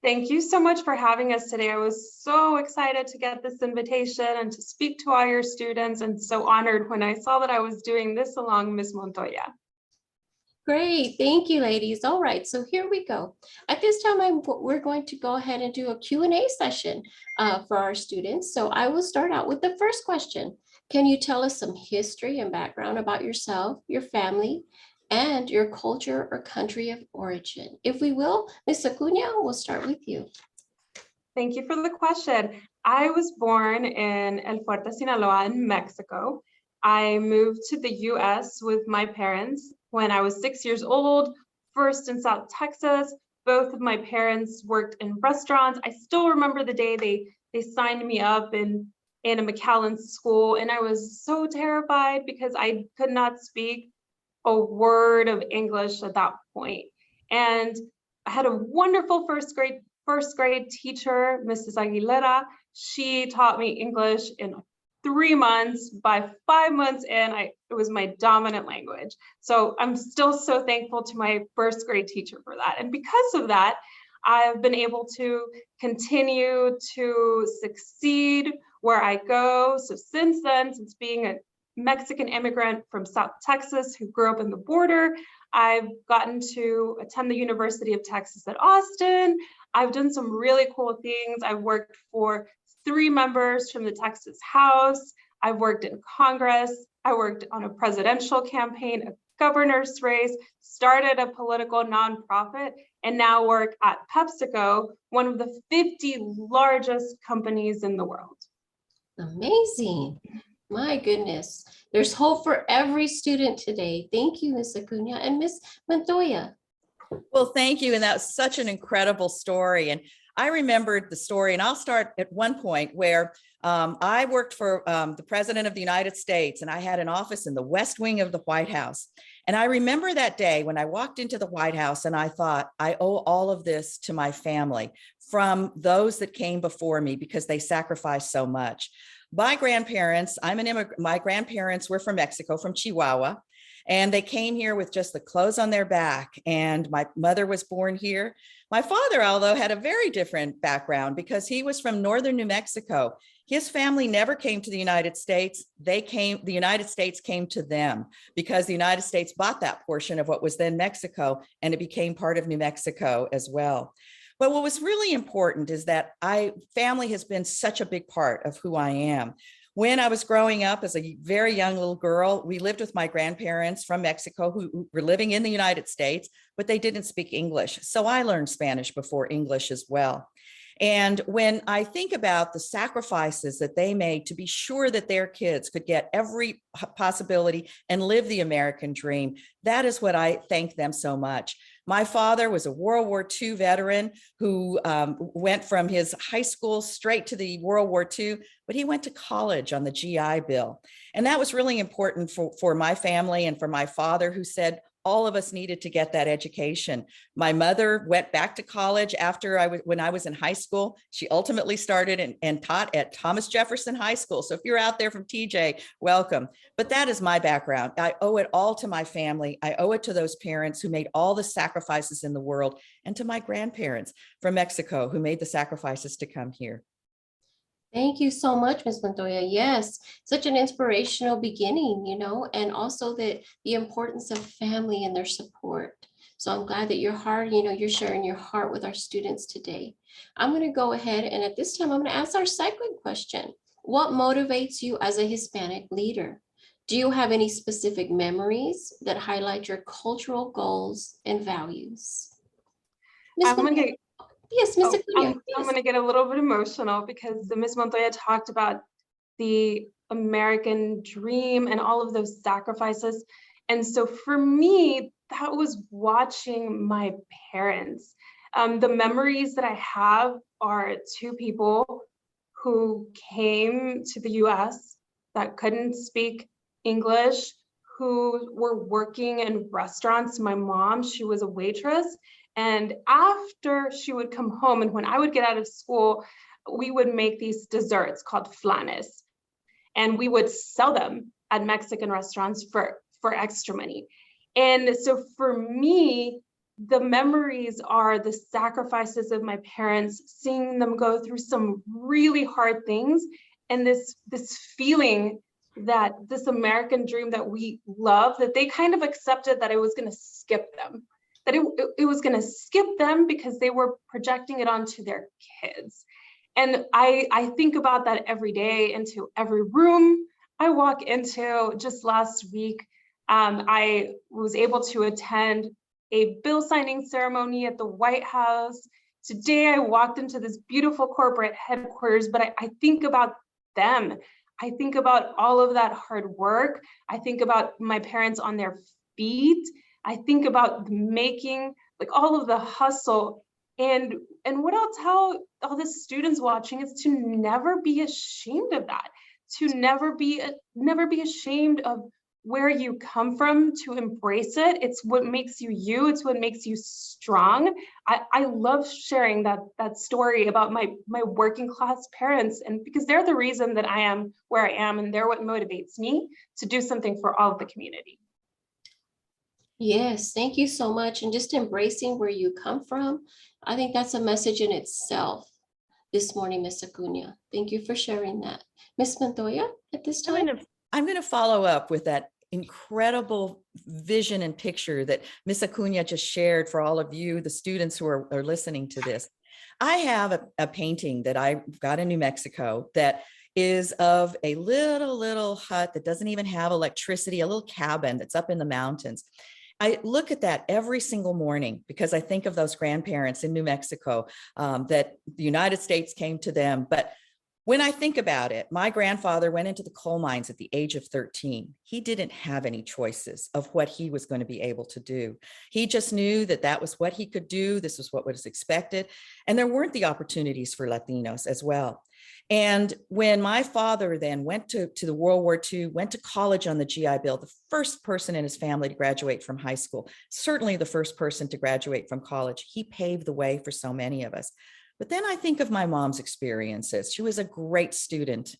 Thank you so much for having us today. I was so excited to get this invitation and to speak to all your students, and so honored when I saw that I was doing this along Ms. Montoya. Great, thank you, ladies. All right, so here we go. At this time, we're going to go ahead and do a Q&A session for our students. So I will start out with the first question. Can you tell us some history and background about yourself, your family, and your culture or country of origin? If we will, Ms. Acuna, we'll start with you. Thank you for the question. I was born in El Fuerte, Sinaloa in Mexico. I moved to the US with my parents when I was 6 years old, first in South Texas. Both of my parents worked in restaurants. I still remember the day they signed me up in a McAllen school, and I was so terrified because I could not speak a word of English at that point. And I had a wonderful first grade teacher, Mrs. Aguilera. She taught me English in 3 months. By 5 months in, it was my dominant language. So I'm still so thankful to my first grade teacher for that. And because of that, I've been able to continue to succeed where I go. So since then, since being a Mexican immigrant from South Texas who grew up in the border, I've gotten to attend the University of Texas at Austin. I've done some really cool things. I've worked for 3 members from the Texas House. I've worked in Congress. I worked on a presidential campaign, a governor's race, started a political nonprofit, and now work at PepsiCo, one of the 50 largest companies in the world. Amazing. My goodness. There's hope for every student today. Thank you, Ms. Acuna. And Ms. Montoya. Well, thank you. And that's such an incredible story. And I remembered the story, and I'll start at one point where I worked for the President of the United States, and I had an office in the West Wing of the White House. And I remember that day when I walked into the White House and I thought, I owe all of this to my family from those that came before me because they sacrificed so much. My grandparents, I'm an immigrant, my grandparents were from Mexico, from Chihuahua, and they came here with just the clothes on their back. And my mother was born here. My father, although, had a very different background because he was from northern New Mexico. His family never came to the United States. The United States came to them because the United States bought that portion of what was then Mexico, and it became part of New Mexico as well. But what was really important is that family has been such a big part of who I am. When I was growing up as a very young little girl, we lived with my grandparents from Mexico who were living in the United States, but they didn't speak English. So I learned Spanish before English as well. And when I think about the sacrifices that they made to be sure that their kids could get every possibility and live the American dream, that is what I thank them so much. My father was a World War II veteran who went from his high school straight to the World War II, but he went to college on the GI Bill. And that was really important for my family and for my father, who said, all of us needed to get that education. My mother went back to college when I was in high school. She ultimately started and taught at Thomas Jefferson High School. So if you're out there from TJ, welcome. But that is my background. I owe it all to my family. I owe it to those parents who made all the sacrifices in the world, and to my grandparents from Mexico who made the sacrifices to come here. Thank you so much, Ms. Montoya. Yes, such an inspirational beginning, and also the importance of family and their support. So I'm glad that your heart, you're sharing your heart with our students today. I'm going to go ahead, and at this time, I'm going to ask our second question. What motivates you as a Hispanic leader? Do you have any specific memories that highlight your cultural goals and values? Yes, Ms. Acuna. I'm going to get a little bit emotional because Ms. Montoya talked about the American dream and all of those sacrifices. And so for me, that was watching my parents. The memories that I have are 2 people who came to the US that couldn't speak English, who were working in restaurants. My mom, she was a waitress. And after she would come home, and when I would get out of school, we would make these desserts called flanes. And we would sell them at Mexican restaurants for extra money. And so for me, the memories are the sacrifices of my parents, seeing them go through some really hard things, and this feeling that this American dream that we love, that they kind of accepted that it was going to skip them, that it was going to skip them because they were projecting it onto their kids. And I think about that every day, into every room I walk into. Just last week, I was able to attend a bill signing ceremony at the White House. Today, I walked into this beautiful corporate headquarters, but I think about them. I think about all of that hard work. I think about my parents on their feet. I think about making, like, all of the hustle. And what I'll tell all the students watching is to never be ashamed of that, to never be ashamed of where you come from, to embrace it. It's what makes you you. It's what makes you strong. I love sharing that story about my working class parents, and because they're the reason that I am where I am, and they're what motivates me to do something for all of the community. Yes, thank you so much. And just embracing where you come from, I think that's a message in itself this morning, Miss Acuna. Thank you for sharing that. Miss Montoya, at this time. I'm going to follow up with that incredible vision and picture that Miss Acuna just shared for all of you, the students who are listening to this. I have a painting that I got in New Mexico that is of a little hut that doesn't even have electricity, a little cabin that's up in the mountains. I look at that every single morning because I think of those grandparents in New Mexico, that the United States came to them. But when I think about it, my grandfather went into the coal mines at the age of 13. He didn't have any choices of what he was going to be able to do. He just knew that that was what he could do. This was what was expected. And there weren't the opportunities for Latinos as well. And when my father then went to the World War II, went to college on the GI Bill, the first person in his family to graduate from high school, certainly the first person to graduate from college, he paved the way for so many of us. But then I think of my mom's experiences. She was a great student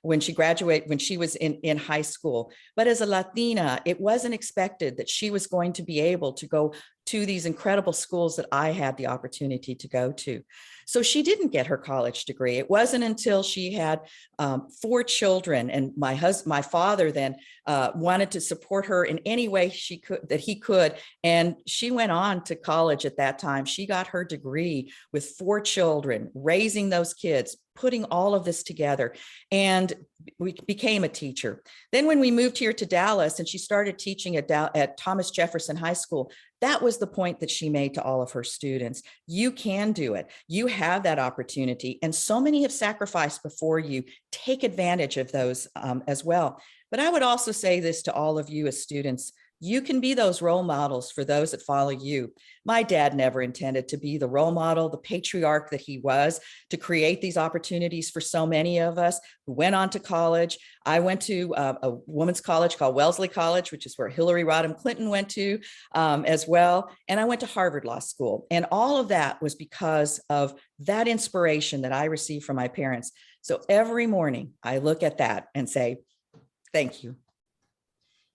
when she graduated, when she was in high school. But as a Latina, it wasn't expected that she was going to be able to go to these incredible schools that I had the opportunity to go to. So she didn't get her college degree. It wasn't until she had 4 children, and my father then wanted to support her in any way he could. And she went on to college at that time. She got her degree with 4 children, raising those kids, putting all of this together, and we became a teacher. Then when we moved here to Dallas and she started teaching at Thomas Jefferson High School, that was the point that she made to all of her students. You can do it. You have that opportunity. And so many have sacrificed before you. Take advantage of those as well. But I would also say this to all of you as students. You can be those role models for those that follow you. My dad never intended to be the role model, the patriarch that he was, to create these opportunities for so many of us who went on to college. I went to a women's college called Wellesley College, which is where Hillary Rodham Clinton went to as well. And I went to Harvard Law School. And all of that was because of that inspiration that I received from my parents. So every morning I look at that and say, thank you.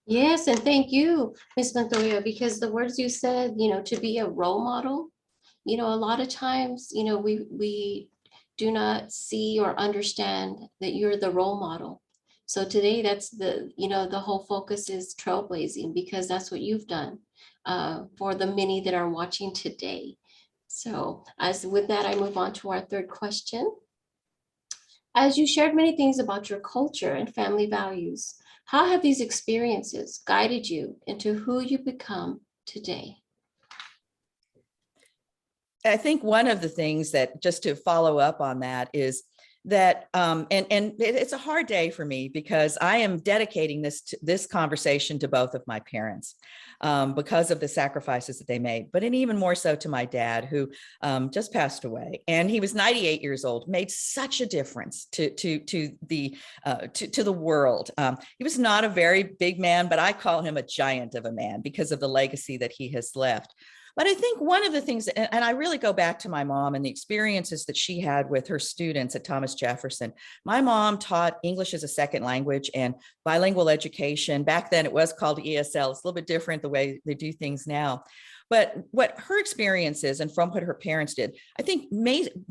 Yes, and thank you, Ms. Montoya, because the words you said, to be a role model, a lot of times, we do not see or understand that you're the role model. So today, that's the whole focus is trailblazing, because that's what you've done for the many that are watching today. So with that, I move on to our third question. As you shared many things about your culture and family values, how have these experiences guided you into who you become today? I think one of the things that, just to follow up on that, is that, and it's a hard day for me because I am dedicating this conversation to both of my parents because of the sacrifices that they made, but even more so to my dad, who just passed away, and he was 98 years old, made such a difference to the world. He was not a very big man, but I call him a giant of a man because of the legacy that he has left. But I think one of the things, and I really go back to my mom and the experiences that she had with her students at Thomas Jefferson. My mom taught English as a second language and bilingual education. Back then it was called ESL. It's a little bit different the way they do things now. But what her experience is, and from what her parents did, I think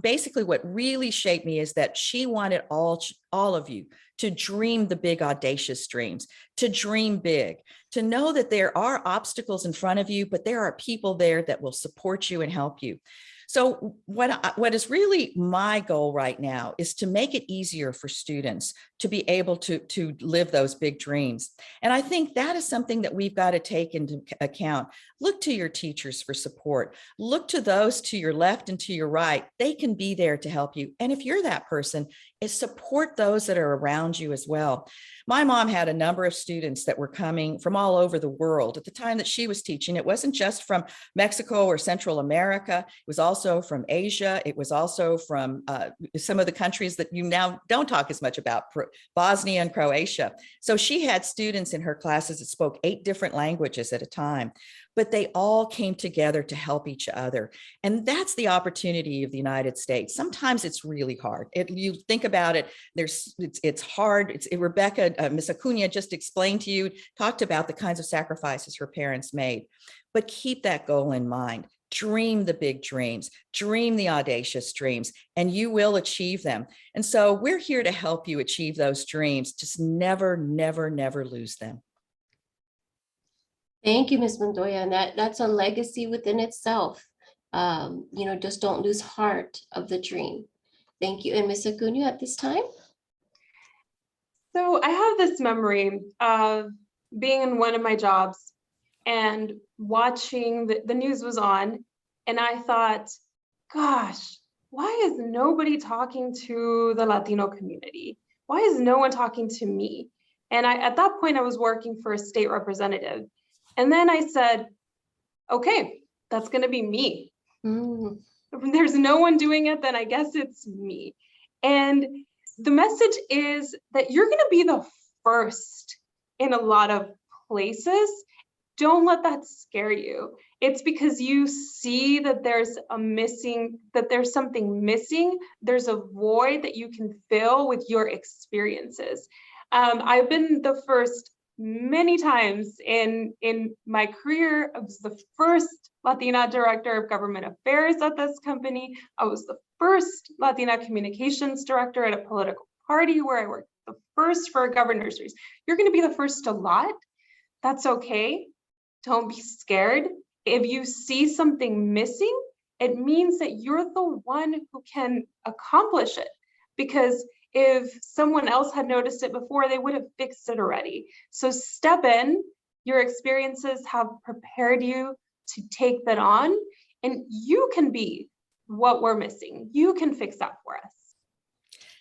basically what really shaped me is that she wanted all of you to dream the big, audacious dreams, to dream big, to know that there are obstacles in front of you, but there are people there that will support you and help you. So what is really my goal right now is to make it easier for students to be able to live those big dreams. And I think that is something that we've got to take into account. Look to your teachers for support. Look to those to your left and to your right. They can be there to help you. And if you're that person, support those that are around you as well. My mom had a number of students that were coming from all over the world at the time that she was teaching. It wasn't just from Mexico or Central America. It was also from Asia. It was also from some of the countries that you now don't talk as much about, Bosnia and Croatia. So she had students in her classes that spoke 8 different languages at a time, but they all came together to help each other. And that's the opportunity of the United States. Sometimes it's really hard. You think about it, it's hard. Rebecca, Miss Acuna just explained to you, talked about the kinds of sacrifices her parents made, but keep that goal in mind. Dream the big dreams, dream the audacious dreams, and you will achieve them. And so we're here to help you achieve those dreams. Just never, never, never lose them. Thank you, Ms. Montoya. And that's a legacy within itself. Just don't lose heart of the dream. Thank you. And Ms. Acuna at this time? So I have this memory of being in one of my jobs and watching the news was on, and I thought, gosh, why is nobody talking to the Latino community? Why is no one talking to me? And at that point, I was working for a state representative. And then I said, okay, that's going to be me. Mm. If there's no one doing it, then I guess it's me. And the message is that you're going to be the first in a lot of places. Don't let that scare you. It's because you see that there's something missing. There's a void that you can fill with your experiences. I've been the first many times in my career. I was the first Latina director of government affairs at this company. I was the first Latina communications director at a political party where I worked, the first for a governor's race. You're going to be the first a lot. That's okay. Don't be scared. If you see something missing, it means that you're the one who can accomplish it. Because if someone else had noticed it before, they would have fixed it already. So step in. Your experiences have prepared you to take that on, and you can be what we're missing. You can fix that for us.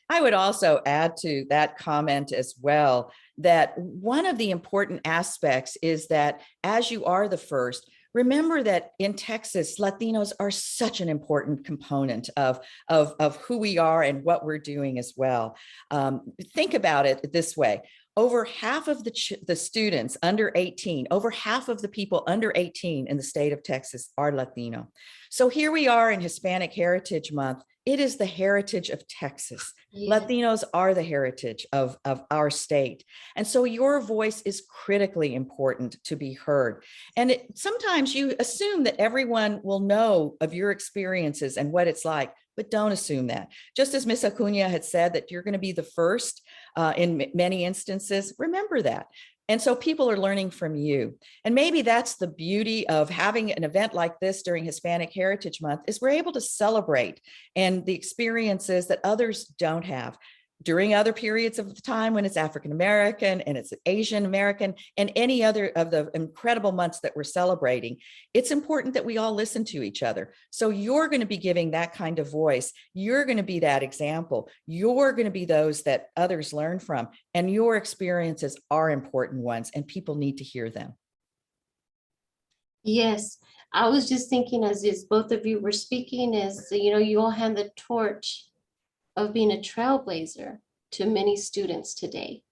I would also add to that comment as well, that one of the important aspects is that as you are the first, remember that in Texas, Latinos are such an important component of who we are and what we're doing as well. Think about it this way. Over half of the students under 18, over half of the people under 18 in the state of Texas are Latino. So here we are in Hispanic Heritage Month. It is the heritage of Texas. Yeah. Latinos are the heritage of our state. And so your voice is critically important to be heard. And sometimes you assume that everyone will know of your experiences and what it's like, but don't assume that. Just as Ms. Acuna had said that you're going to be the first in many instances, remember that. And so people are learning from you. And maybe that's the beauty of having an event like this during Hispanic Heritage Month, is we're able to celebrate and the experiences that others don't have. During other periods of the time when it's African American and it's Asian American and any other of the incredible months that we're celebrating, it's important that we all listen to each other. So you're going to be giving that kind of voice. You're going to be that example. You're going to be those that others learn from, and your experiences are important ones, and people need to hear them. Yes, I was just thinking as both of you were speaking, you all hand the torch of being a trailblazer to many students today.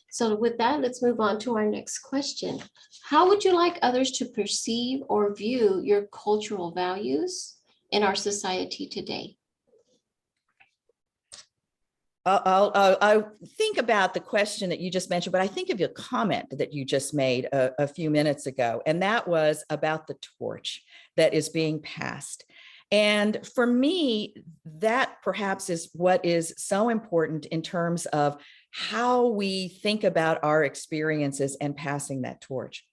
So with that, let's move on to our next question. How would you like others to perceive or view your cultural values in our society today? I'll think about the question that you just mentioned, but I think of your comment that you just made a few minutes ago, and that was about the torch that is being passed. And for me, that perhaps is what is so important in terms of how we think about our experiences and passing that torch.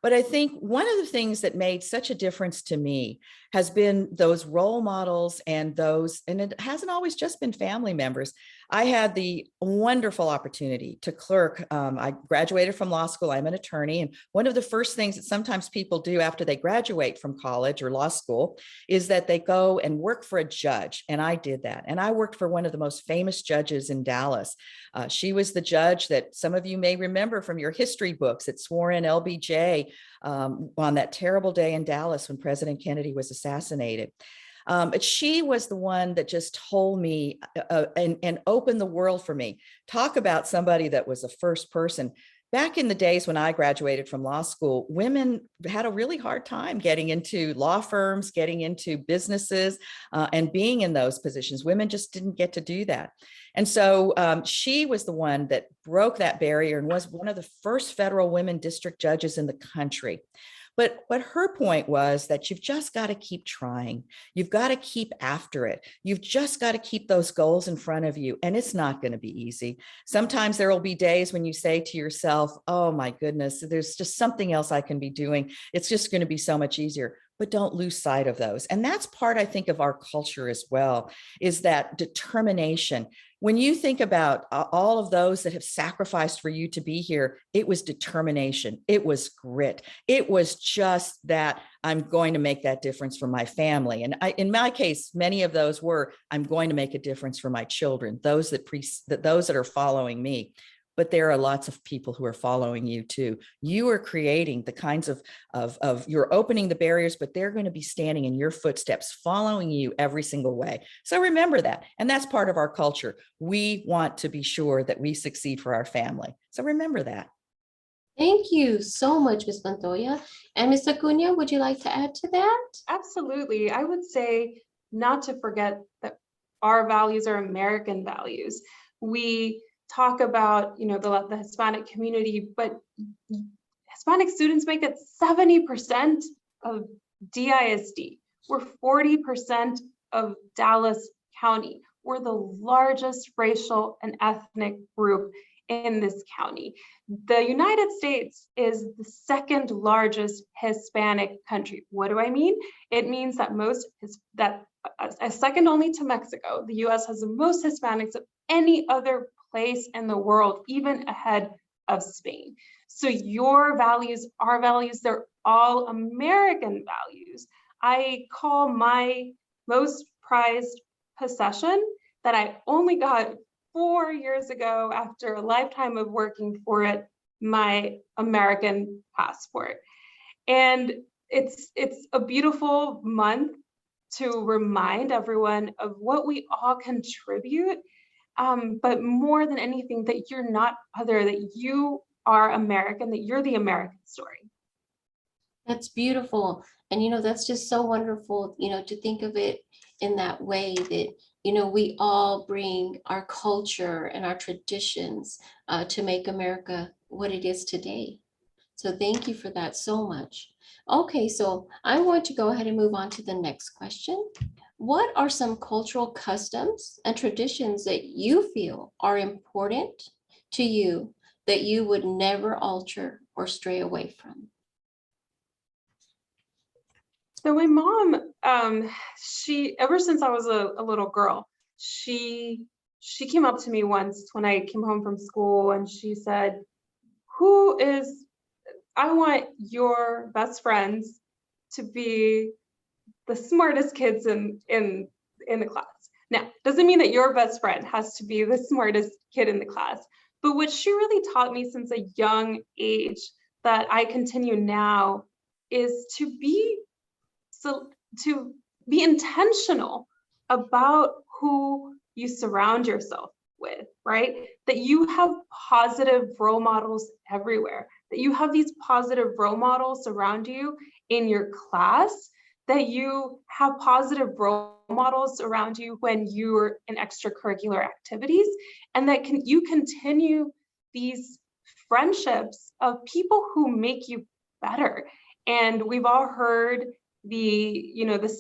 But I think one of the things that made such a difference to me has been those role models and it hasn't always just been family members. I had the wonderful opportunity to clerk. I graduated from law school. I'm an attorney. And one of the first things that sometimes people do after they graduate from college or law school is that they go and work for a judge. And I did that. And I worked for one of the most famous judges in Dallas. She was the judge that some of you may remember from your history books that swore in LBJ on that terrible day in Dallas when President Kennedy was assassinated. But she was the one that just told me and opened the world for me. Talk about somebody that was a first person. Back in the days when I graduated from law school, women had a really hard time getting into law firms, getting into businesses, and being in those positions. Women just didn't get to do that. And so she was the one that broke that barrier and was one of the first federal women district judges in the country. But her point was that you've just got to keep trying. You've got to keep after it. You've just got to keep those goals in front of you. And it's not going to be easy. Sometimes there will be days when you say to yourself, oh my goodness, there's just something else I can be doing. It's just going to be so much easier. But don't lose sight of those. And that's part, I think, of our culture as well, is that determination. When you think about all of those that have sacrificed for you to be here, it was determination. It was grit. It was just that I'm going to make that difference for my family. And in my case, many of those were, I'm going to make a difference for my children, those that are following me. But there are lots of people who are following you too. You are creating the kinds of you're opening the barriers, but they're going to be standing in your footsteps, following you every single way. So remember that. And that's part of our culture. We want to be sure that we succeed for our family. So remember that. Thank you so much, Ms. Montoya. And Ms. Acuna, would you like to add to that? Absolutely. I would say not to forget that our values are American values. We talk about, the Hispanic community, but Hispanic students make it 70% of DISD. We're 40% of Dallas County. We're the largest racial and ethnic group in this county. The United States is the second largest Hispanic country. What do I mean? It means that second only to Mexico, the US has the most Hispanics of any other place in the world, even ahead of Spain. So your values, our values, they're all American values. I call my most prized possession that I only got 4 years ago after a lifetime of working for it, my American passport. And it's a beautiful month to remind everyone of what we all contribute. But more than anything, that you're not other, that you are American, that you're the American story. That's beautiful. And, that's just so wonderful, to think of it in that way that, we all bring our culture and our traditions to make America what it is today. So thank you for that so much. Okay, so I want to go ahead and move on to the next question. What are some cultural customs and traditions that you feel are important to you that you would never alter or stray away from? So my mom, she, ever since I was a little girl, she came up to me once when I came home from school, and she said, I want your best friends to be the smartest kids in the class. Now, doesn't mean that your best friend has to be the smartest kid in the class, but what she really taught me since a young age that I continue now is to be intentional about who you surround yourself with, right? That you have positive role models everywhere, that you have these positive role models around you in your class, that you have positive role models around you when you're in extracurricular activities, and that you continue these friendships of people who make you better. And we've all heard the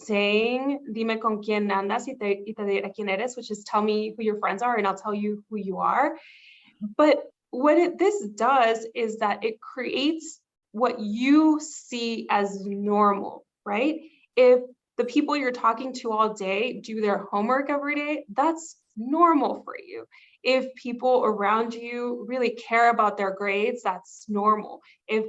saying, dime con quién andas y te diré quién eres, which is tell me who your friends are and I'll tell you who you are. But what this does is that it creates what you see as normal, right? If the people you're talking to all day do their homework every day, that's normal for you. If people around you really care about their grades, that's normal. If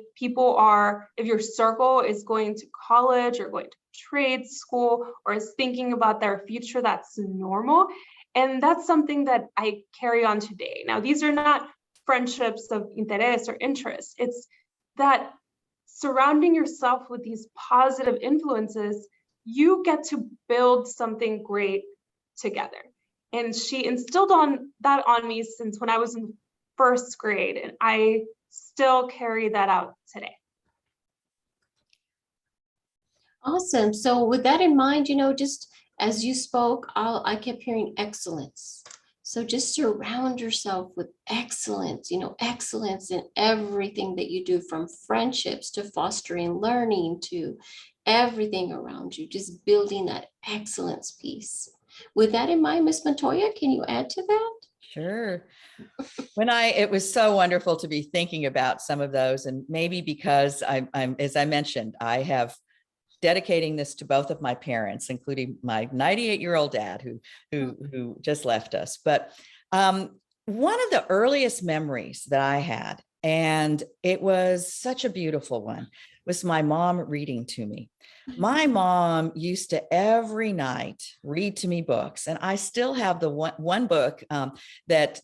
your circle is going to college or going to trade school or is thinking about their future, that's normal. And that's something that I carry on today. Now, these are not friendships of interés or interest. It's that surrounding yourself with these positive influences, you get to build something great together. And she instilled that on me since when I was in first grade, and I still carry that out today. Awesome. So with that in mind, just as you spoke, I kept hearing excellence. So just surround yourself with excellence, excellence in everything that you do, from friendships to fostering learning to everything around you, just building that excellence piece. With that in mind, Ms. Montoya, can you add to that? Sure. It was so wonderful to be thinking about some of those, and maybe because I'm, as I mentioned, I have dedicating this to both of my parents, including my 98-year-old dad who just left us. But one of the earliest memories that I had, and it was such a beautiful one, was my mom reading to me. My mom used to every night read to me books, and I still have the one book that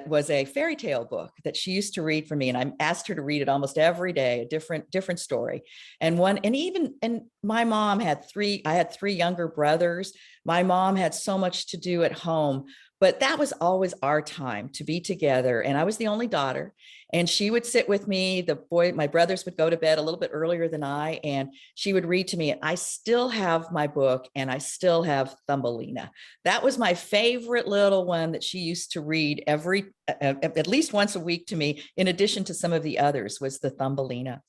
was a fairy tale book that she used to read for me, and I asked her to read it almost every day, a different story. And my mom had I had three younger brothers. My mom had so much to do at home, but that was always our time to be together. And I was the only daughter, and she would sit with me. My brothers would go to bed a little bit earlier than I, and she would read to me. And I still have my book, and I still have Thumbelina. That was my favorite little one that she used to read at least once a week to me, in addition to some of the others, was the Thumbelina.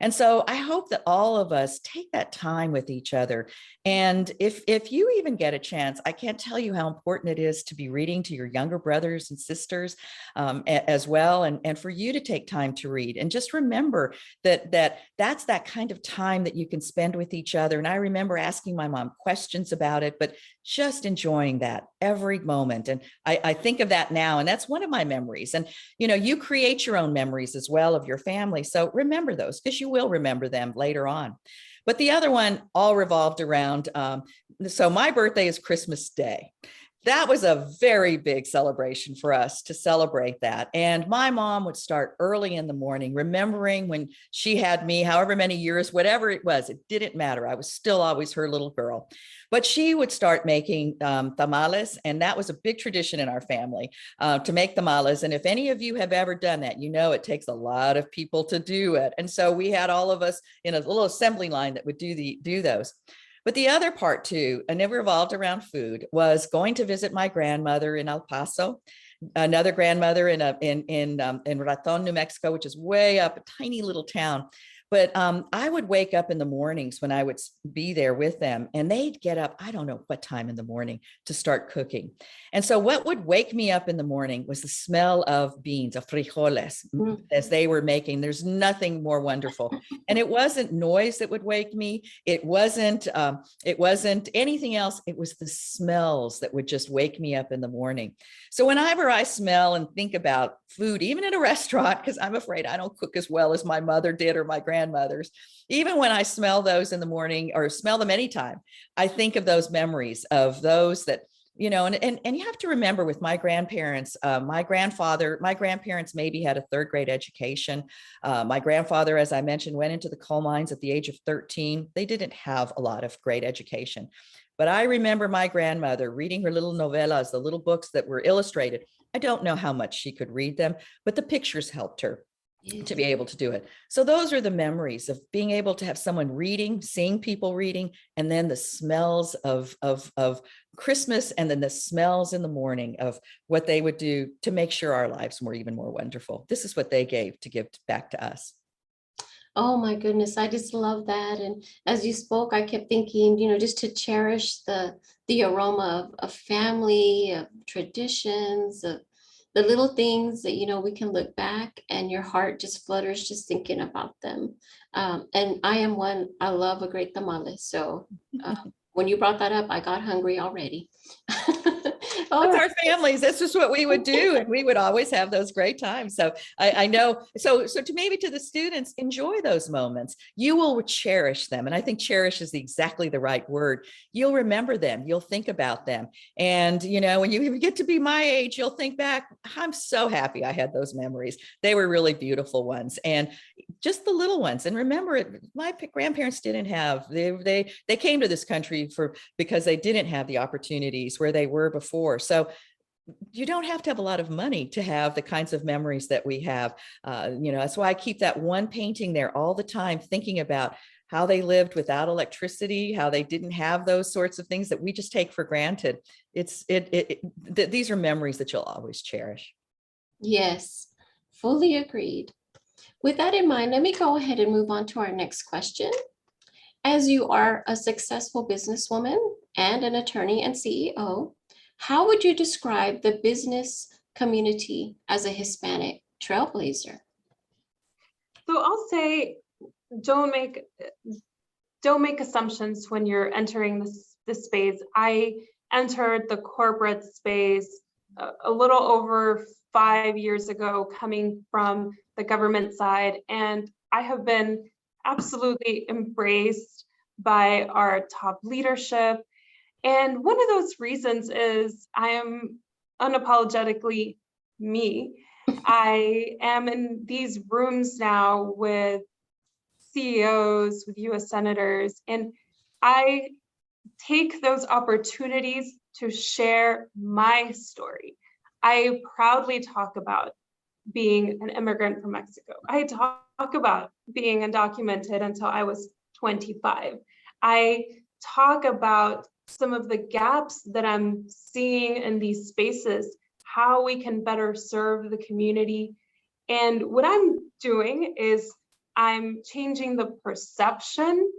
And so I hope that all of us take that time with each other. And if you even get a chance, I can't tell you how important it is to be reading to your younger brothers and sisters as well. And for you to take time to read, and just remember that's that kind of time that you can spend with each other. And I remember asking my mom questions about it, but just enjoying that every moment. And I think of that now, and that's one of my memories. And, you create your own memories as well of your family. So remember those, because you will remember them later on. But the other one all revolved around, so my birthday is Christmas Day. That was a very big celebration for us to celebrate that. And my mom would start early in the morning, remembering when she had me, however many years, whatever it was, it didn't matter. I was still always her little girl. But she would start making tamales, and that was a big tradition in our family to make tamales. And if any of you have ever done that, it takes a lot of people to do it. And so we had all of us in a little assembly line that would do those. But the other part too, and it revolved around food, was going to visit my grandmother in El Paso, another grandmother in Raton, New Mexico, which is way up, a tiny little town. But I would wake up in the mornings when I would be there with them, and they'd get up, I don't know what time in the morning, to start cooking. And so what would wake me up in the morning was the smell of beans, of frijoles, as they were making. There's nothing more wonderful. And it wasn't noise that would wake me. It wasn't anything else. It was the smells that would just wake me up in the morning. So whenever I smell and think about food, even in a restaurant, because I'm afraid I don't cook as well as my mother did or my grandmothers, even when I smell those in the morning or smell them anytime, I think of those memories of those that, and you have to remember with my grandparents, my grandparents maybe had a third grade education. My grandfather, as I mentioned, went into the coal mines at the age of 13. They didn't have a lot of great education. But I remember my grandmother reading her little novelas, the little books that were illustrated. I don't know how much she could read them, but the pictures helped her. to be able to do it. So those are the memories of being able to have someone reading, seeing people reading, and then the smells of Christmas, and then the smells in the morning of what they would do to make sure our lives were even more wonderful. This is what they gave to give back to us. Oh my goodness, I just love that. And as you spoke, I kept thinking, just to cherish the aroma of family, of traditions, of the little things that, we can look back and your heart just flutters just thinking about them. And I am one, I love a great tamale. So when you brought that up, I got hungry already. All With right. our families, this is what we would do, and we would always have those great times. So I know. So to the students, enjoy those moments. You will cherish them, and I think cherish is exactly the right word. You'll remember them. You'll think about them, and when you get to be my age, you'll think back. I'm so happy I had those memories. They were really beautiful ones, and just the little ones. And remember, my grandparents didn't have. They came to this country because they didn't have the opportunities where they were before. So you don't have to have a lot of money to have the kinds of memories that we have. That's why I keep that one painting there all the time, thinking about how they lived without electricity, how they didn't have those sorts of things that we just take for granted. These are memories that you'll always cherish. Yes, fully agreed. With that in mind, let me go ahead and move on to our next question. As you are a successful businesswoman and an attorney and CEO, how would you describe the business community as a Hispanic trailblazer? So I'll say, don't make assumptions when you're entering this space. I entered the corporate space a little over 5 years ago, coming from the government side, and I have been absolutely embraced by our top leadership. And one of those reasons is I am unapologetically me. I am in these rooms now with CEOs, with US senators, and I take those opportunities to share my story. I proudly talk about being an immigrant from Mexico. I talk about being undocumented until I was 25. I talk about some of the gaps that I'm seeing in these spaces, how we can better serve the community. And what I'm doing is I'm changing the perception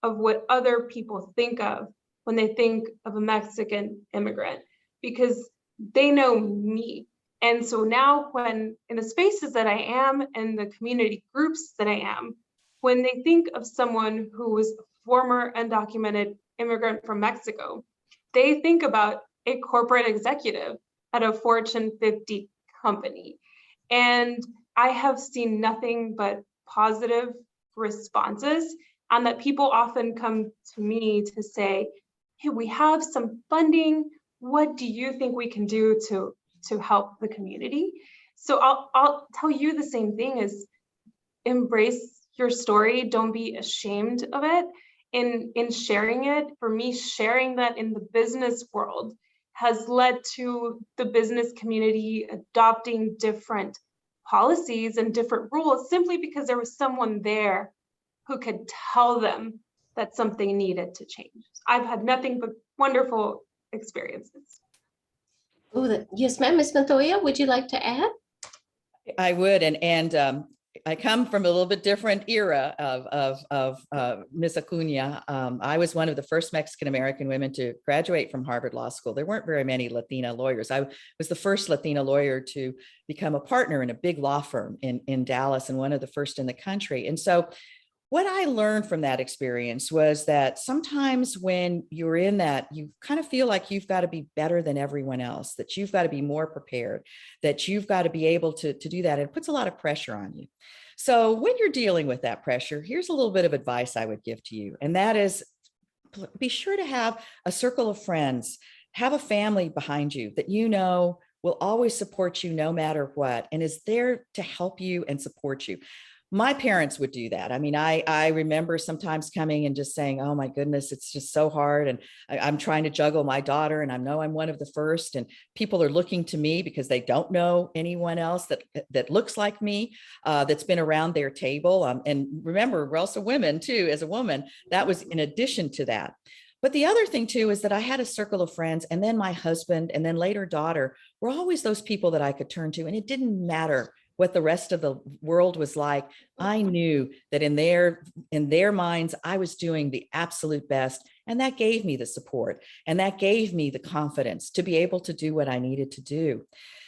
of what other people think of when they think of a Mexican immigrant, because they know me. And so now when in the spaces that I am and the community groups that I am, when they think of someone who was a former undocumented immigrant from Mexico, they think about a corporate executive at a Fortune 50 company. And I have seen nothing but positive responses, and that people often come to me to say, hey, we have some funding. What do you think we can do to help the community? So I'll tell you the same thing: is embrace your story. Don't be ashamed of it in sharing it. For me, sharing that in the business world has led to the business community adopting different policies and different rules simply because there was someone there who could tell them that something needed to change. I've had nothing but wonderful experiences. Oh, yes, ma'am. Ms. Montoya, would you like to add? I would, and I come from a little bit different era of Miss Acuna. I was one of the first Mexican American women to graduate from Harvard Law School. There weren't very many Latina lawyers. I was the first Latina lawyer to become a partner in a big law firm in Dallas, and one of the first in the country. And so what I learned from that experience was that sometimes when you're in that, you kind of feel like you've got to be better than everyone else, that you've got to be more prepared, that you've got to be able to do that. It puts a lot of pressure on you. So when you're dealing with that pressure, here's a little bit of advice I would give to you. And that is, be sure to have a circle of friends, have a family behind you that you know will always support you no matter what, and is there to help you and support you. my parents would do that. I mean, I remember sometimes coming and just saying, oh my goodness, it's just so hard. And I'm trying to juggle my daughter, and I know I'm one of the first, and people are looking to me because they don't know anyone else that looks like me, that's been around their table. And remember, we're also women too. As a woman, that was in addition to that. But the other thing too is that I had a circle of friends, and then my husband, and then later daughter were always those people that I could turn to. And it didn't matter what the rest of the world was like. I knew that in their minds, I was doing the absolute best. And that gave me the support, and that gave me the confidence to be able to do what I needed to do.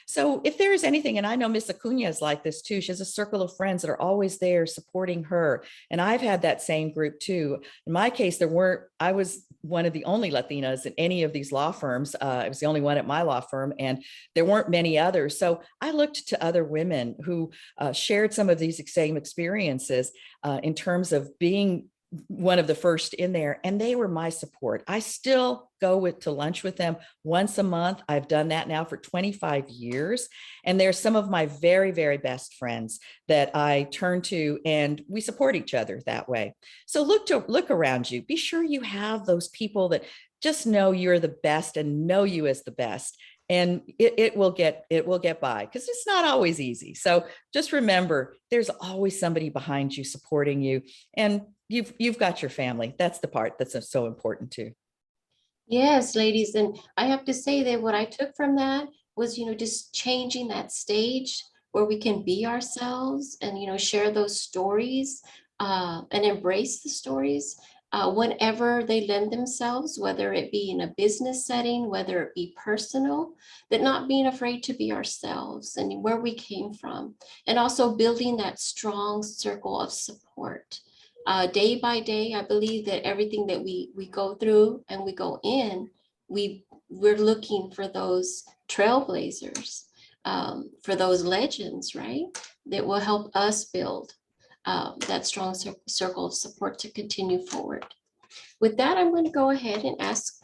So if there is anything, and I know Miss Acuna is like this too, she has a circle of friends that are always there supporting her. And I've had that same group too. In my case, I was one of the only Latinas in any of these law firms. I was the only one at my law firm, and there weren't many others. So I looked to other women who shared some of these same experiences in terms of being one of the first in there, and they were my support. I still go to lunch with them once a month. I've done that now for 25 years. And they're some of my very, very best friends that I turn to, and we support each other that way. So look around you. Be sure you have those people that just know you're the best and know you as the best. And it will get by, because it's not always easy. So just remember, there's always somebody behind you supporting you, and you've got your family. That's the part that's so important too. Yes, ladies. And I have to say that what I took from that was, just changing that stage where we can be ourselves and, share those stories and embrace the stories whenever they lend themselves, whether it be in a business setting, whether it be personal, that not being afraid to be ourselves and where we came from, and also building that strong circle of support. Day by day, I believe that everything that we go through and we go in, we're looking for those trailblazers, for those legends, right? That will help us build that strong circle of support to continue forward. With that, I'm going to go ahead and ask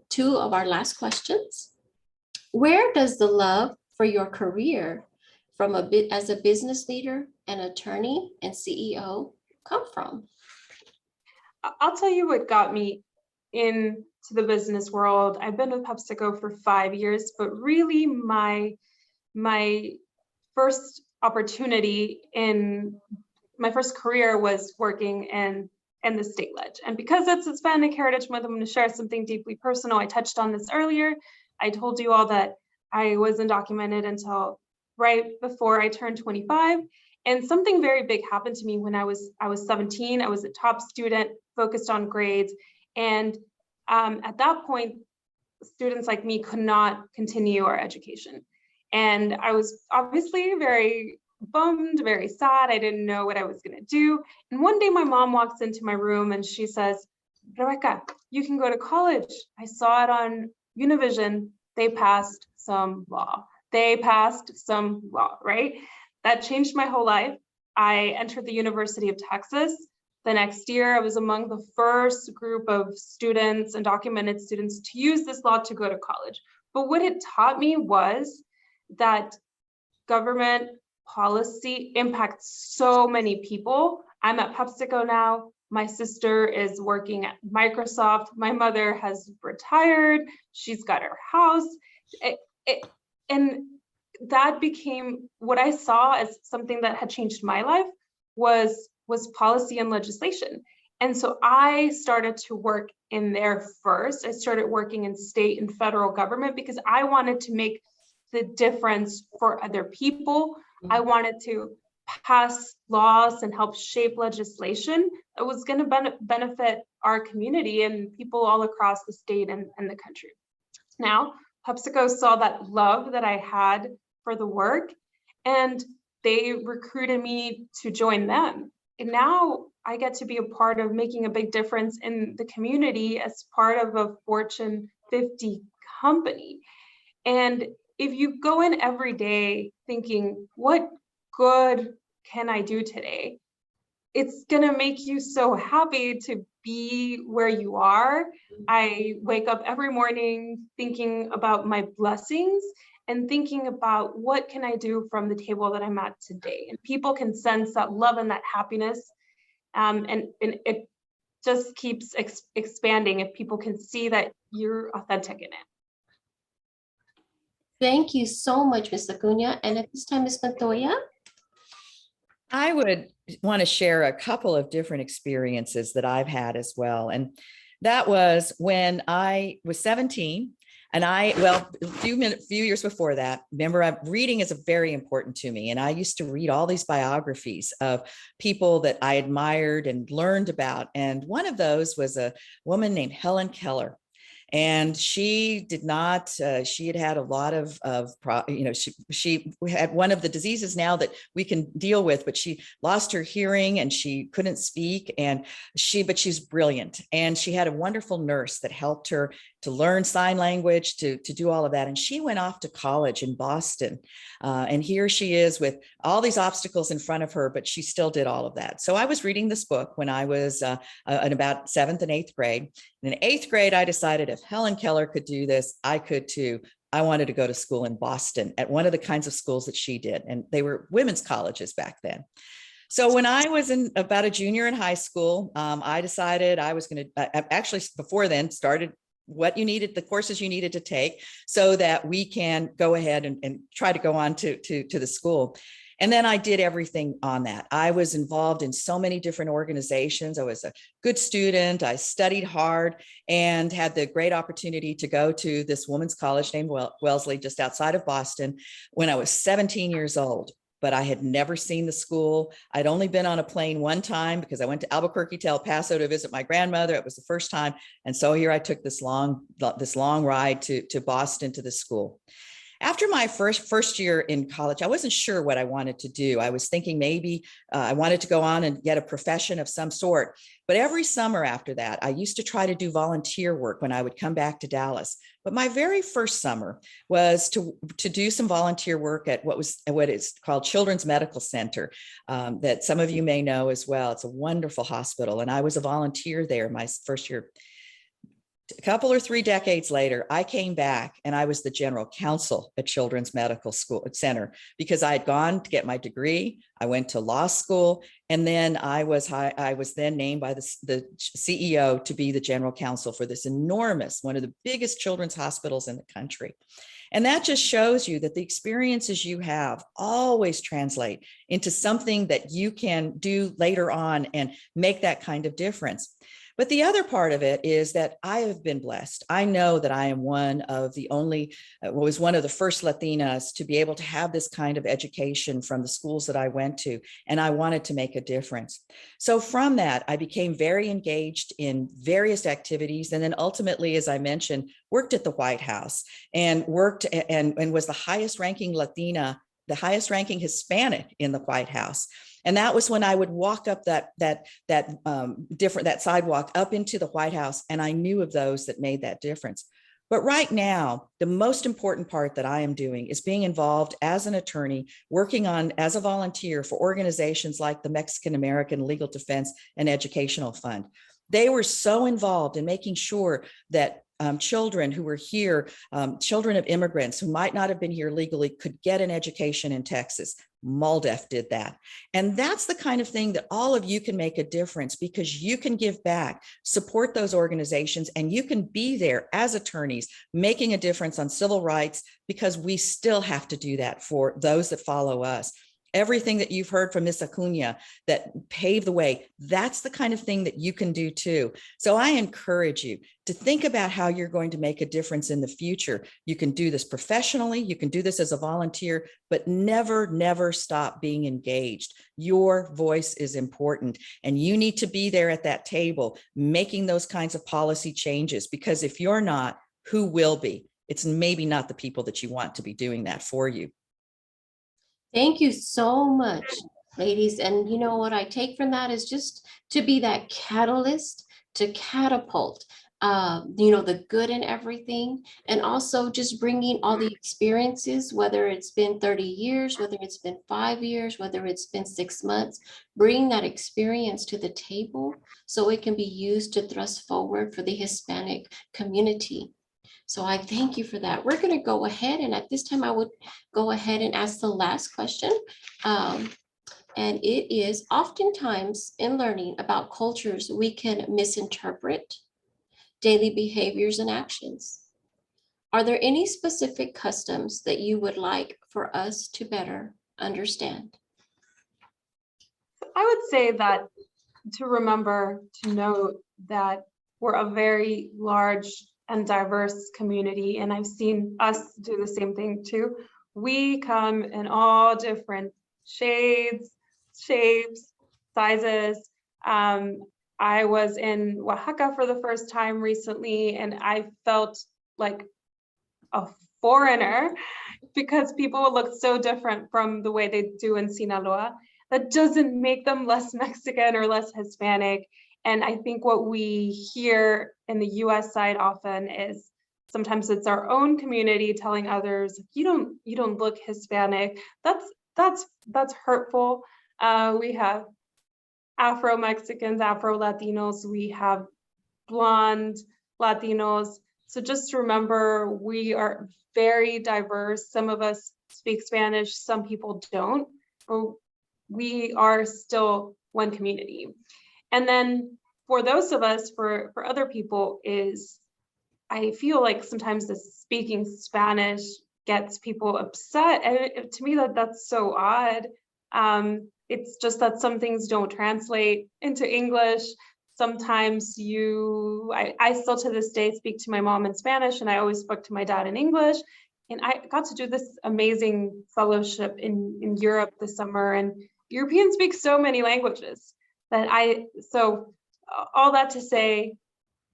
two of our last questions. Where does the love for your career as a business leader, an attorney, and CEO come from? I'll tell you what got me into the business world. I've been with PepsiCo for 5 years, but really my first opportunity in my first career was working in the state ledge. And because it's Hispanic Heritage Month, I'm going to share something deeply personal. I touched on this earlier. I told you all that I wasn't undocumented until right before I turned 25. And something very big happened to me when I was 17. I was a top student, focused on grades. And at that point, students like me could not continue our education. And I was obviously very bummed, very sad. I didn't know what I was going to do. And one day my mom walks into my room and she says, Rebecca, you can go to college. I saw it on Univision. They passed some law. Right? That changed my whole life. I entered the University of Texas. The next year, I was among the first group of students and undocumented students to use this law to go to college. But what it taught me was that government policy impacts so many people. I'm at PepsiCo now. My sister is working at Microsoft. My mother has retired. She's got her house. And that became what I saw as something that had changed my life was policy and legislation. And so I started to work in there first. I started working in state and federal government because I wanted to make the difference for other people. I wanted to pass laws and help shape legislation that was going to benefit our community and people all across the state and the country. Now, PepsiCo saw that love that I had for the work, and they recruited me to join them. And now I get to be a part of making a big difference in the community as part of a Fortune 50 company. And if you go in every day thinking, what good can I do today? It's gonna make you so happy to be where you are. I wake up every morning thinking about my blessings and thinking about what can I do from the table that I'm at today. And people can sense that love and that happiness. And it just keeps expanding if people can see that you're authentic in it. Thank you so much, Ms. Acuna. And at this time, Ms. Montoya. I would want to share a couple of different experiences that I've had as well. And that was when I was 17. And a few years before that, remember, reading is very important to me. And I used to read all these biographies of people that I admired and learned about. And one of those was a woman named Helen Keller. And she did not, she had a lot she had one of the diseases now that we can deal with, but she lost her hearing and she couldn't speak. But she's brilliant. And she had a wonderful nurse that helped her to learn sign language, to do all of that. And she went off to college in Boston. And here she is with all these obstacles in front of her, but she still did all of that. So I was reading this book when I was in about 7th and 8th grade. And in 8th grade, I decided if Helen Keller could do this, I could too. I wanted to go to school in Boston at one of the kinds of schools that she did. And they were women's colleges back then. So when I was about a junior in high school, I decided I was going to actually before then started the courses you needed to take so that we can go ahead and try to go on to the school. And then I did everything on that. I was involved in so many different organizations. I was a good student. I studied hard and had the great opportunity to go to this women's college named Wellesley, just outside of Boston, when I was 17 years old. But I had never seen the school. I'd only been on a plane one time because I went to Albuquerque to El Paso to visit my grandmother. It was the first time. And so here I took this long ride to Boston to the school. After my first year in college, I wasn't sure what I wanted to do. I was thinking maybe I wanted to go on and get a profession of some sort. But every summer after that, I used to try to do volunteer work when I would come back to Dallas. But my very first summer was to do some volunteer work at what is called Children's Medical Center, that some of you may know as well. It's a wonderful hospital. And I was a volunteer there my first year. A couple or 3 decades later, I came back and I was the general counsel at Children's Medical Center because I had gone to get my degree. I went to law school, and then I was then named by the CEO to be the general counsel for this enormous, one of the biggest children's hospitals in the country. And that just shows you that the experiences you have always translate into something that you can do later on and make that kind of difference. But the other part of it is that I have been blessed. I know that I am one of the first Latinas to be able to have this kind of education from the schools that I went to, and I wanted to make a difference. So from that, I became very engaged in various activities. And then ultimately, as I mentioned, worked at the White House and worked and was the highest ranking Latina, the highest ranking Hispanic in the White House. And that was when I would walk up that sidewalk up into the White House, and I knew of those that made that difference. But right now, the most important part that I am doing is being involved as an attorney, working on as a volunteer for organizations like the Mexican American Legal Defense and Educational Fund. They were so involved in making sure that children who were here, children of immigrants who might not have been here legally, could get an education in Texas. MALDEF did that. And that's the kind of thing that all of you can make a difference, because you can give back, support those organizations, and you can be there as attorneys making a difference on civil rights, because we still have to do that for those that follow us. Everything that you've heard from Ms. Acuna that paved the way, that's the kind of thing that you can do too. So I encourage you to think about how you're going to make a difference in the future. You can do this professionally, you can do this as a volunteer, but never, never stop being engaged. Your voice is important, and you need to be there at that table making those kinds of policy changes, because if you're not, who will be? It's maybe not the people that you want to be doing that for you. Thank you so much, ladies. And you know what I take from that is just to be that catalyst to catapult, the good in everything, and also just bringing all the experiences, whether it's been 30 years, whether it's been 5 years, whether it's been 6 months, bring that experience to the table so it can be used to thrust forward for the Hispanic community. So I thank you for that. We're going to go ahead, and at this time, I would go ahead and ask the last question. And it is, oftentimes in learning about cultures, we can misinterpret daily behaviors and actions. Are there any specific customs that you would like for us to better understand? I would say that to remember to note that we're a very large and diverse community, and I've seen us do the same thing too. We come in all different shades, shapes, sizes. I was in Oaxaca for the first time recently, and I felt like a foreigner because people look so different from the way they do in Sinaloa. That doesn't make them less Mexican or less Hispanic. And I think what we hear in the US side often is sometimes it's our own community telling others, you don't look Hispanic. That's hurtful. We have Afro-Mexicans, Afro-Latinos, we have blonde Latinos. So just remember, we are very diverse. Some of us speak Spanish, some people don't. But we are still one community. And then for those of us, for other people, is I feel like sometimes the speaking Spanish gets people upset. And to me, that's so odd. It's just that some things don't translate into English. Sometimes I still to this day speak to my mom in Spanish, and I always spoke to my dad in English. And I got to do this amazing fellowship in Europe this summer, and Europeans speak so many languages that all that to say,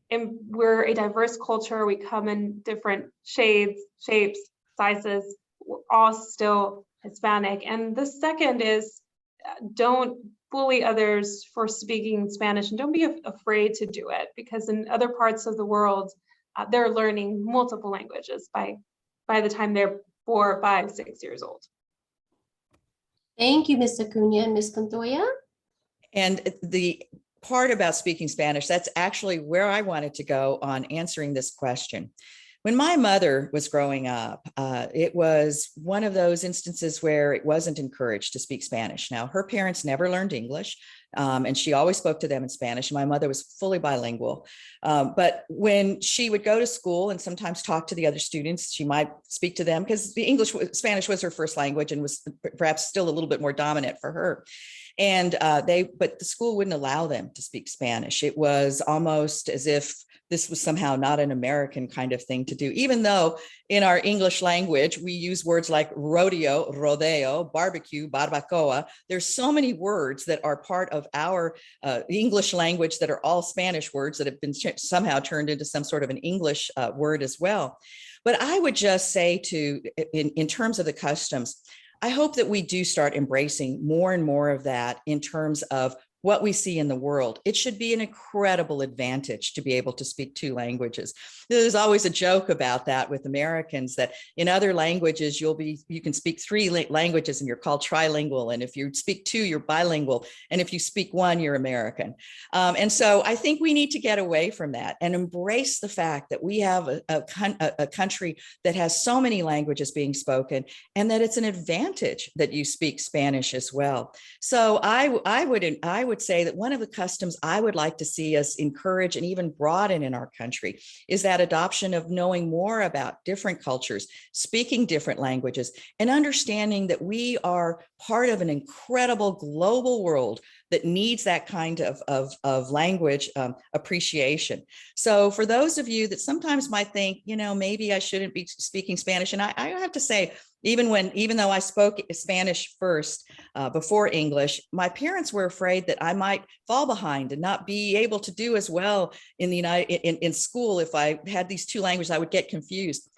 and we're a diverse culture. We come in different shades, shapes, sizes. We're all still Hispanic. And the second is don't bully others for speaking Spanish, and don't be afraid to do it, because in other parts of the world, they're learning multiple languages by the time they're 4, 5, 6 years old. Thank you, Ms. Acuna and Ms. Montoya. And the part about speaking Spanish, that's actually where I wanted to go on answering this question. When my mother was growing up, it was one of those instances where it wasn't encouraged to speak Spanish. Now, her parents never learned English, and she always spoke to them in Spanish. My mother was fully bilingual. But when she would go to school and sometimes talk to the other students, she might speak to them because Spanish was her first language and was perhaps still a little bit more dominant for her. And but the school wouldn't allow them to speak Spanish. It was almost as if this was somehow not an American kind of thing to do, even though in our English language, we use words like rodeo, barbecue, barbacoa. There's so many words that are part of our English language that are all Spanish words that have been somehow turned into some sort of an English word as well. But I would just say in terms of the customs, I hope that we do start embracing more and more of that in terms of what we see in the world. It should be an incredible advantage to be able to speak 2 languages. There's always a joke about that with Americans, that in other languages, you can speak 3 languages and you're called trilingual. And if you speak 2, you're bilingual. And if you speak 1, you're American. And so I think we need to get away from that and embrace the fact that we have a country that has so many languages being spoken, and that it's an advantage that you speak Spanish as well. So I would say that one of the customs I would like to see us encourage and even broaden in our country is that adoption of knowing more about different cultures, speaking different languages, and understanding that we are part of an incredible global world that needs that kind of language appreciation. So for those of you that sometimes might think, maybe I shouldn't be speaking Spanish, and I have to say, even though I spoke Spanish first before English, my parents were afraid that I might fall behind and not be able to do as well in school. If I had these 2 languages, I would get confused.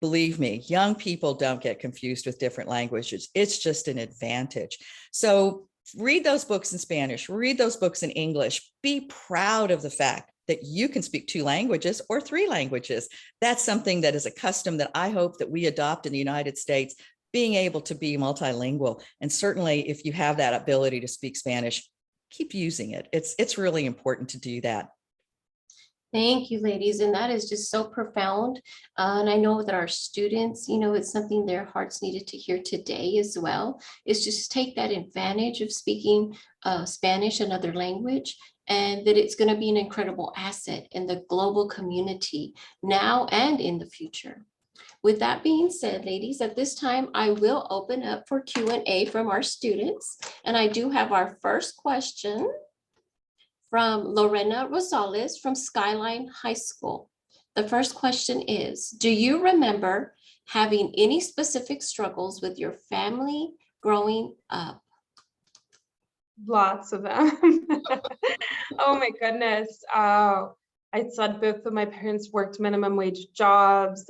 Believe me, young people don't get confused with different languages. It's just an advantage. So read those books in Spanish, read those books in English, be proud of the fact that you can speak 2 languages or 3 languages. That's something that is a custom that I hope that we adopt in the United States, being able to be multilingual. And certainly if you have that ability to speak Spanish, keep using it. It's really important to do that. Thank you, ladies. And that is just so profound. And I know that our students, it's something their hearts needed to hear today as well, is just take that advantage of speaking Spanish, another language, and that it's going to be an incredible asset in the global community now and in the future. With that being said, ladies, at this time, I will open up for Q&A from our students. And I do have our first question from Lorena Rosales from Skyline High School. The first question is, do you remember having any specific struggles with your family growing up? Lots of them. Oh my goodness. I said both of my parents worked minimum wage jobs.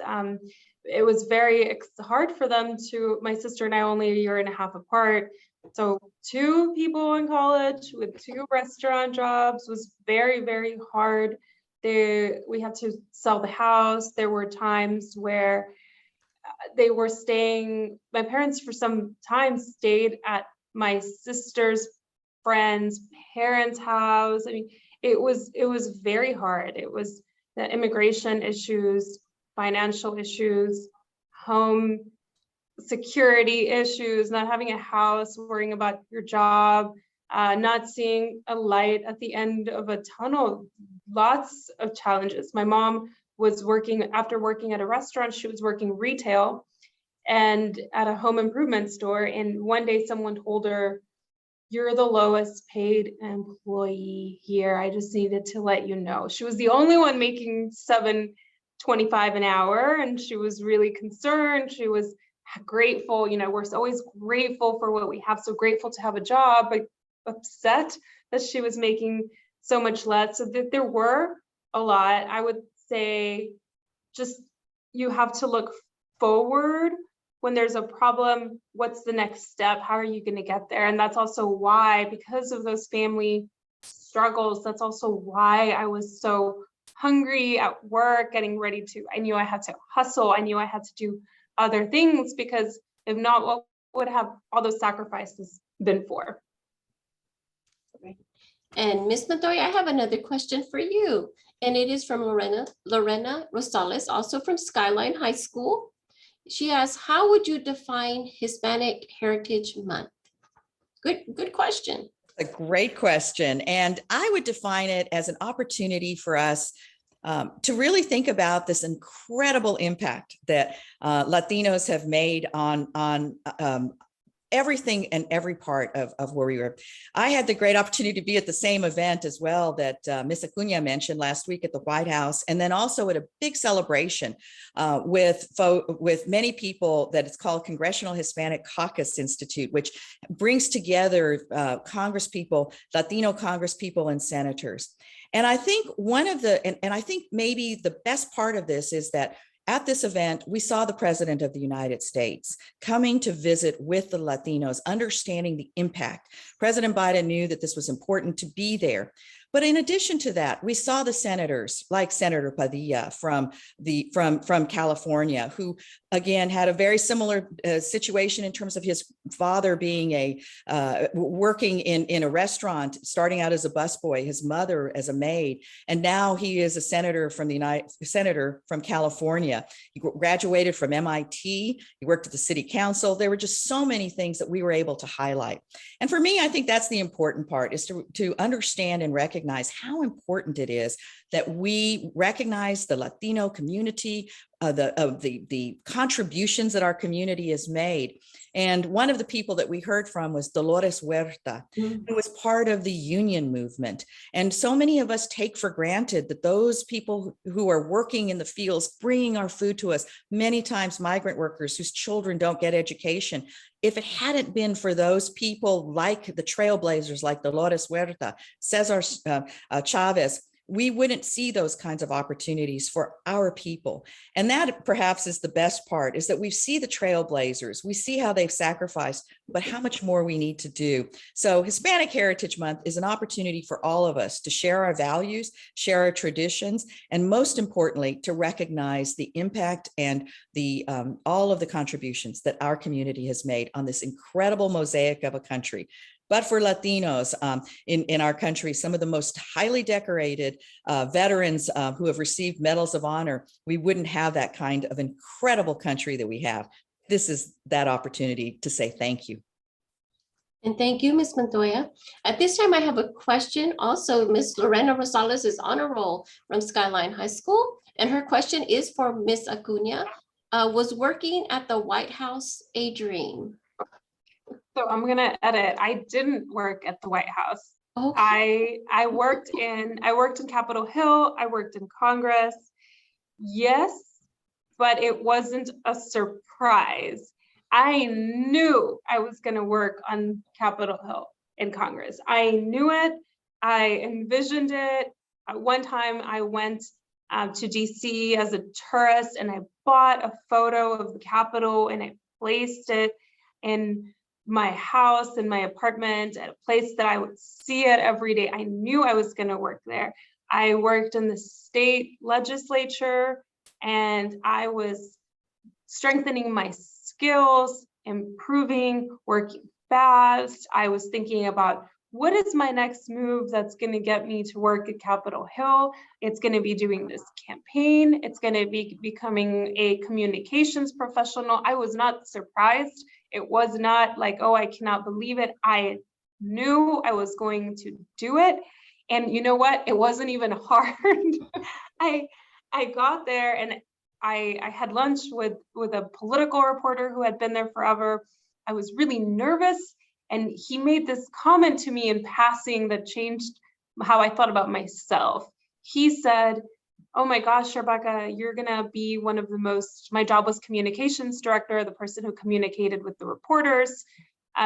It was very hard for them my sister and I only a year and a half apart. So 2 people in college with 2 restaurant jobs was very, very hard. We had to sell the house. There were times where my parents for some time stayed at my sister's friend's parents' house. I mean, it was very hard. It was the immigration issues, financial issues, home security issues, not having a house, worrying about your job, not seeing a light at the end of a tunnel, lots of challenges. My mom was after working at a restaurant, she was working retail and at a home improvement store. And one day someone told her, "You're the lowest paid employee here. I just needed to let you know." She was the only one making $7.25 an hour. And she was really concerned. She was grateful. We're always grateful for what we have. So grateful to have a job, but upset that she was making so much less. So that there were a lot. I would say just you have to look forward. When there's a problem, what's the next step? How are you going to get there? And that's also why, because of those family struggles, that's also why I was so hungry at work, I knew I had to hustle. I knew I had to do other things, because if not, what would have all those sacrifices been for? And Ms. Montoya, I have another question for you. And it is from Lorena Rosales, also from Skyline High School. She asks, how would you define Hispanic Heritage Month? Good question. A great question. And I would define it as an opportunity for us to really think about this incredible impact that Latinos have made on everything and every part of where we were. I had the great opportunity to be at the same event as well that Ms. Acuna mentioned last week at the White House, and then also at a big celebration with many people that it's called Congressional Hispanic Caucus Institute, which brings together Congress people, Latino Congress people, and senators. And I think and I think maybe the best part of this is that at this event, we saw the President of the United States coming to visit with the Latinos, understanding the impact. President Biden knew that this was important to be there. But in addition to that, we saw the senators like Senator Padilla from California, who again had a very similar situation in terms of his father being working in a restaurant, starting out as a busboy, his mother as a maid, and now he is a senator from California. He graduated from MIT. He worked at the city council. There were just so many things that we were able to highlight. And for me, I think that's the important part, is to understand and recognize how important it is that we recognize the Latino community, the contributions that our community has made. And one of the people that we heard from was Dolores Huerta, who was part of the union movement. And so many of us take for granted that those people who are working in the fields, bringing our food to us, many times migrant workers whose children don't get education. If it hadn't been for those people like the Trailblazers, like Dolores Huerta, Cesar Chavez, we wouldn't see those kinds of opportunities for our people. And that perhaps is the best part, is that we see the Trailblazers, we see how they've sacrificed, but how much more we need to do. So Hispanic Heritage Month is an opportunity for all of us to share our values, share our traditions, and most importantly, to recognize the impact and the all of the contributions that our community has made on this incredible mosaic of a country. but for Latinos in our country, some of the most highly decorated veterans who have received medals of honor, we wouldn't have that kind of incredible country that we have. This is that opportunity to say thank you. And thank you, Ms. Montoya. At this time, I have a question. Also, Ms. Lorena Rosales is on a roll from Skyline High School. And her question is for Ms. Acuna. Was working at the White House a dream? So I'm gonna edit. I didn't work at the White House. Okay. I worked in Capitol Hill. I worked in Congress. Yes, but it wasn't a surprise. I knew I was going to work on Capitol Hill in Congress. I knew it. I envisioned it. One time I went to DC as a tourist and I bought a photo of the Capitol and I placed it in my house, in my apartment, at a place that I would see it every day. I knew I was going to work there. I worked in the state legislature and I was strengthening my skills, improving, working fast. I was thinking about what is my next move that's going to get me to work at Capitol Hill. It's going to be doing this campaign. It's going to be becoming a communications professional. I was not surprised. It was not like, oh, I cannot believe it. I knew I was going to do it. And you know what? It wasn't even hard. I got there and I had lunch with a political reporter who had been there forever. I was really nervous and he made this comment to me in passing that changed how I thought about myself. He said, oh my gosh, Rebecca, you're gonna be one of the most, my job was communications director, the person who communicated with the reporters.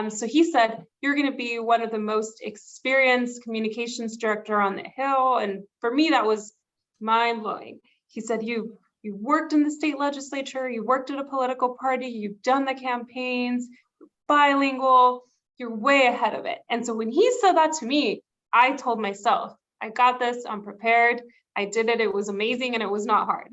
So he said, you're gonna be one of the most experienced communications director on the Hill. And for me, that was mind blowing. He said, you worked in the state legislature, you worked at a political party, you've done the campaigns, you're bilingual, you're way ahead of it. And so when he said that to me, I told myself, I got this, I'm prepared, I did it, it was amazing, and it was not hard.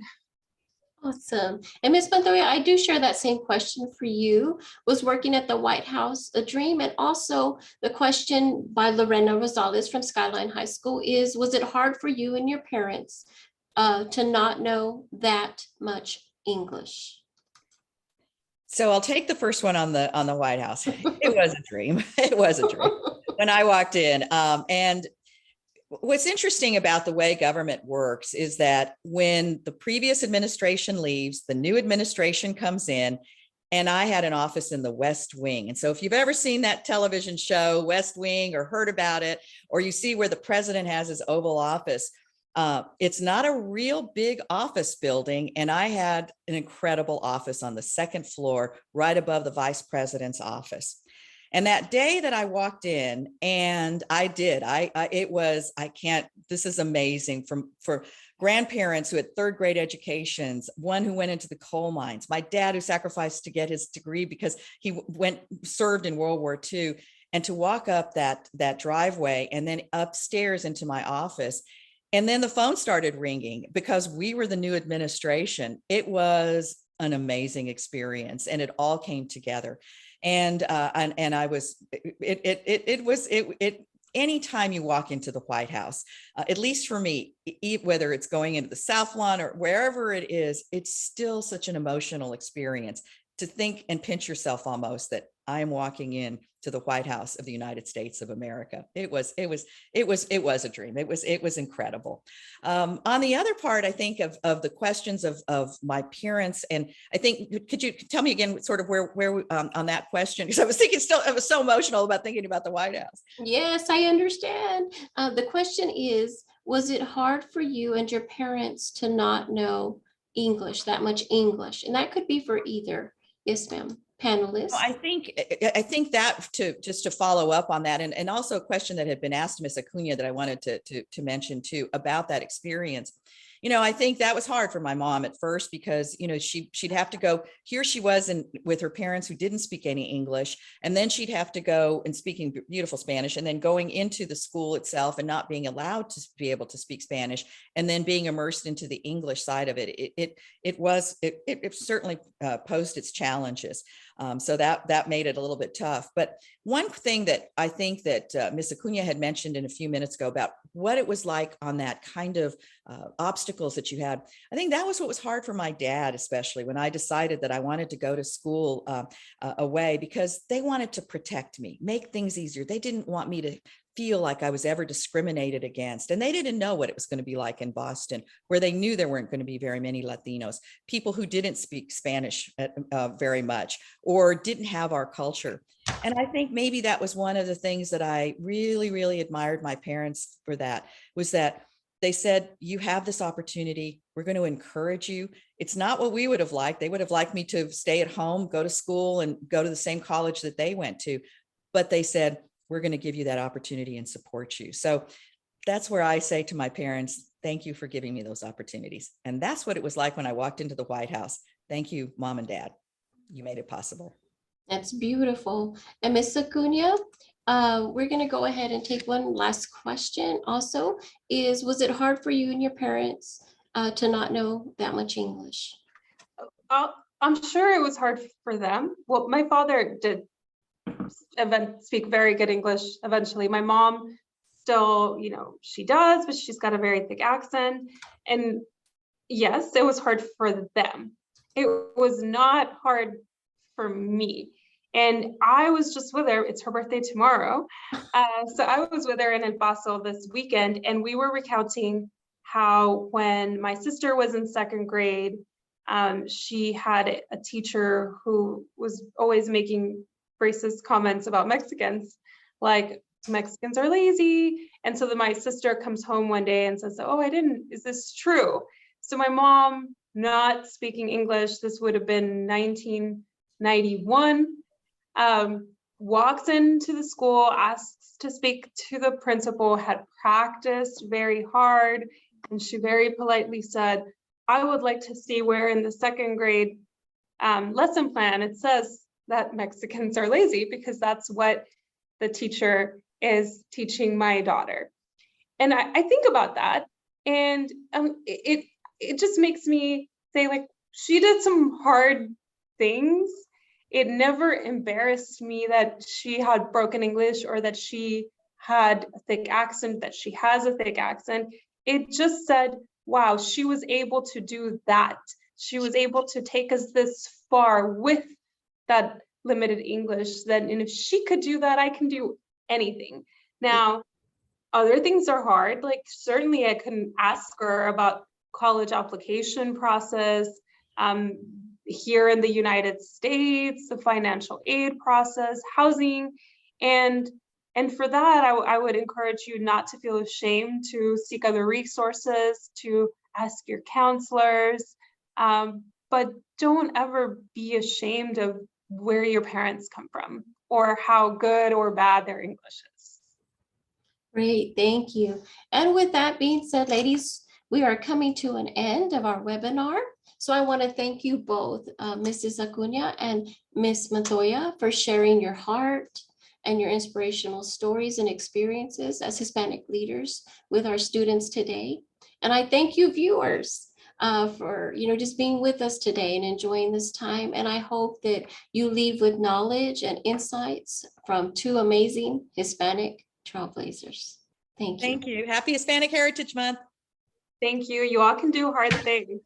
Awesome. And Ms. Montoya, I do share that same question for you. Was working at the White House a dream? And also the question by Lorena Rosales from Skyline High School is, was it hard for you and your parents to not know that much English? So I'll take the first one on the White House. It was a dream. It was a dream when I walked in. And what's interesting about the way government works is that when the previous administration leaves, the new administration comes in, and I had an office in the West Wing. And so if you've ever seen that television show, West Wing, or heard about it, or you see where the president has his Oval Office, it's not a real big office building. And I had an incredible office on the second floor, right above the vice president's office. And that day that I walked in, and this is amazing for grandparents who had third grade educations, one who went into the coal mines, my dad who sacrificed to get his degree because he served in World War II, and to walk up that driveway and then upstairs into my office. And then the phone started ringing because we were the new administration. It was an amazing experience, and it all came together. And I was, anytime you walk into the White House, at least for me, whether it's going into the South Lawn or wherever it is, it's still such an emotional experience to think and pinch yourself almost that I am walking in to the White House of the United States of America. It was a dream. It was incredible. On the other part, I think of the questions of my parents, and I think, could you tell me again sort of where on that question? Because I was so emotional about thinking about the White House. Yes, I understand. The question is, was it hard for you and your parents to not know English, that much English? And that could be for either. Yes, ma'am. Panelists. I think that just to follow up on that, and also a question that had been asked to Ms. Acuna that I wanted to mention too about that experience. I think that was hard for my mom at first because, she'd have to go, here she was with her parents who didn't speak any English. And then she'd have to go and speaking beautiful Spanish, and then going into the school itself and not being allowed to be able to speak Spanish, and then being immersed into the English side of it. It certainly posed its challenges. So that made it a little bit tough. But one thing that I think that Ms. Acuna had mentioned in a few minutes ago about what it was like on that kind of obstacles that you had, I think that was what was hard for my dad, especially when I decided that I wanted to go to school away, because they wanted to protect me, make things easier. They didn't want me to feel like I was ever discriminated against. And they didn't know what it was going to be like in Boston, where they knew there weren't going to be very many Latinos, people who didn't speak Spanish very much, or didn't have our culture. And I think maybe that was one of the things that I really, really admired my parents for, that was that they said, you have this opportunity. We're going to encourage you. It's not what we would have liked. They would have liked me to stay at home, go to school, and go to the same college that they went to. But they said, we're going to give you that opportunity and support you. So that's where I say to my parents, thank you for giving me those opportunities. And that's what it was like when I walked into the White House. Thank you, Mom and Dad. You made it possible. That's beautiful. And Ms. Acuna, we're going to go ahead and take one last question also. Was it hard for you and your parents to not know that much English? I'm sure it was hard for them. Well, my father did speak very good English eventually. My mom still, she does, but she's got a very thick accent. And yes, it was hard for them. It was not hard for me. And I was just with her. It's her birthday tomorrow. So I was with her in El Paso this weekend, and we were recounting how when my sister was in second grade, she had a teacher who was always making racist comments about Mexicans, like Mexicans are lazy. And so my sister comes home one day and says, oh, is this true? So my mom, not speaking English, this would have been 1991, walks into the school, asks to speak to the principal, had practiced very hard, and she very politely said, I would like to see where in the second grade lesson plan it says that Mexicans are lazy, because that's what the teacher is teaching my daughter. And I think about that, and it just makes me say, like, she did some hard things. It never embarrassed me that she had broken English, or that she had a thick accent, that she has a thick accent. It just said, wow, she was able to do that. She was able to take us this far with that limited English. And if she could do that, I can do anything. Now, other things are hard. Like, certainly I couldn't ask her about college application process, here in the United States, the financial aid process, housing. And for that, I would encourage you not to feel ashamed to seek other resources, to ask your counselors, but don't ever be ashamed of where your parents come from or how good or bad their English is. Great, thank you. And with that being said, ladies, we are coming to an end of our webinar. So I want to thank you both, Mrs. Acuna and Ms. Montoya, for sharing your heart and your inspirational stories and experiences as Hispanic leaders with our students today. And I thank you, viewers, for just being with us today and enjoying this time. And I hope that you leave with knowledge and insights from two amazing Hispanic trailblazers. Thank you. Thank you. Happy Hispanic Heritage Month. Thank you. You all can do hard things.